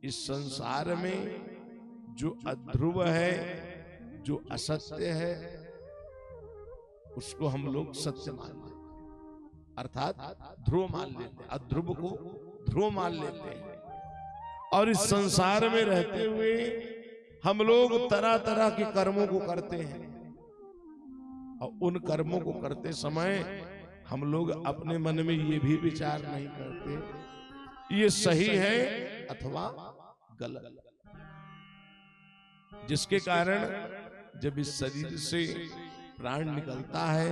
इस संसार में जो अध्रुव है, जो असत्य है, उसको हम लोग सत्य मान लेते हैं, अर्थात ध्रुव मान लेते हैं, अध्रुव को ध्रुव मान लेते हैं। और इस संसार में रहते हुए हम लोग तरह तरह के कर्मों को करते हैं, और उन कर्मों को करते समय हम लोग अपने मन में ये भी विचार नहीं करते ये सही है अथवा गलत, जिसके कारण जब इस शरीर से प्राण निकलता है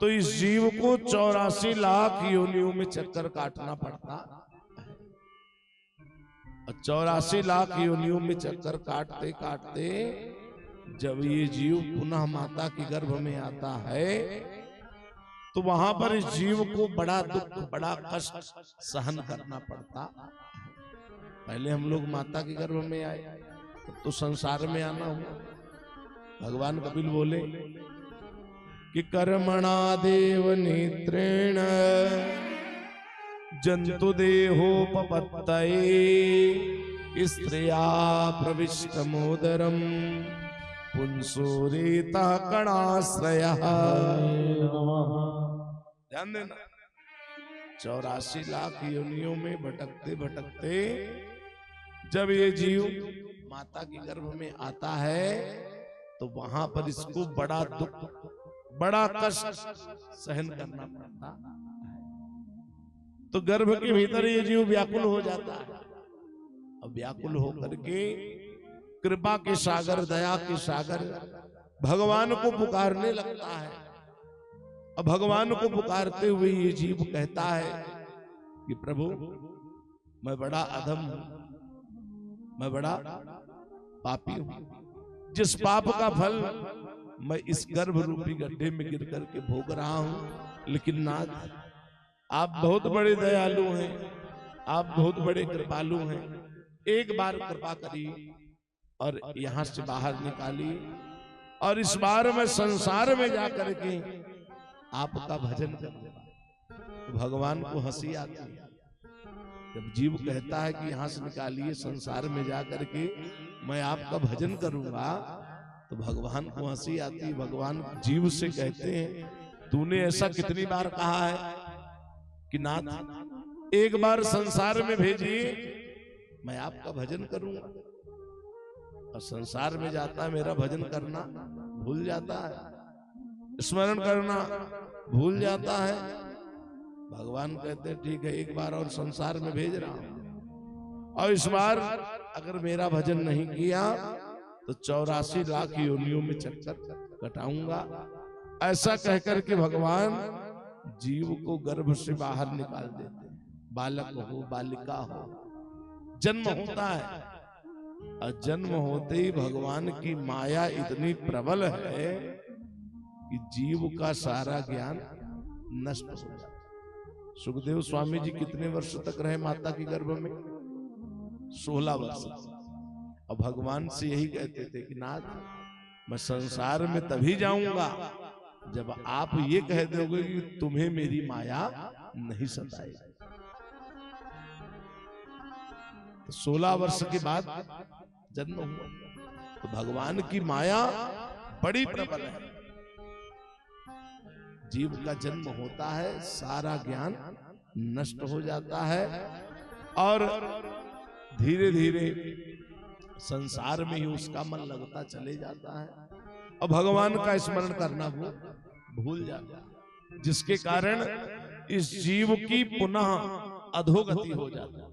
तो इस जीव को 84 लाख योनियों में चक्कर काटना पड़ता है। और 84 लाख योनियों में चक्कर काटते काटते जब ये जीव पुनः माता के गर्भ में आता है तो वहां पर इस जीव को बड़ा दुख, बड़ा कष्ट सहन करना पड़ता। पहले हम लोग माता के गर्भ में आए तो संसार में आना हुआ। भगवान कपिल बोले कि कर्मणा देव नेत्रेण जंतु देहोपपत्तये स्त्रिया प्रविष्टमोदरम पुंसोरेता कणाश्रयः। ध्यान देना, 84 लाख योनियों में भटकते भटकते जब ये जीव माता के गर्भ में आता है तो वहां पर इसको बड़ा दुख, बड़ा कष्ट सहन करना पड़ता है। तो गर्भ के भीतर ये जीव व्याकुल हो जाता है, अब व्याकुल होकर के कृपा के सागर, दया के सागर भगवान को पुकारने लगता है। अब भगवान को पुकारते हुए ये जीव कहता है कि प्रभु मैं बड़ा अधम हूं, मैं बड़ा पापी हूं, जिस पाप का फल मैं इस गर्भ रूपी गड्ढे में गिर करके भोग रहा हूं। लेकिन नाथ, आप बहुत बड़े दयालु हैं, आप बहुत बड़े कृपालु हैं, एक बार कृपा करिए और यहां से बाहर निकालिए, और इस बार मैं संसार में जाकर के आपका भजन करूंगा। तो भगवान को हंसी आती है जब जीव कहता है कि यहां से निकालिए, संसार में जाकर के मैं आपका भजन करूंगा, तो भगवान को हंसी आती। भगवान जीव से कहते हैं तूने ऐसा कितनी बार कहा है कि नाथ एक बार संसार में भेजिए, मैं आपका भजन करूंगा। और संसार में जाता है, मेरा भजन करना भूल जाता है, स्मरण करना भूल जाता है। भगवान कहते हैं ठीक है, एक बार और संसार में भेज रहा हूं, और इस बार अगर मेरा भजन नहीं किया तो 84 लाख योनियों में चक्कर कटाऊंगा। ऐसा कहकर के भगवान जीव को गर्भ से बाहर निकाल देते हैं। बालक हो, बालिका हो, जन्म होता है, और जन्म होते ही भगवान की माया इतनी प्रबल है कि जीव का सारा ज्ञान नष्ट हो जाता है। सुखदेव स्वामी जी कितने वर्ष तक रहे माता के गर्भ में? 16 वर्ष। और भगवान से यही कहते थे कि नाथ मैं संसार में तभी जाऊंगा जब आप ये कह दोगे कि तुम्हें मेरी माया नहीं सताएगी। तो 16 वर्ष के बाद जन्म हुआ। तो भगवान की माया बड़ी प्रबल है। जीव का जन्म होता है, सारा ज्ञान नष्ट हो जाता है, और धीरे धीरे संसार में ही उसका मन लगता चले जाता है, और भगवान का स्मरण करना वो भूल जाता है, जिसके कारण इस जीव की पुनः अधोगति हो जाती है।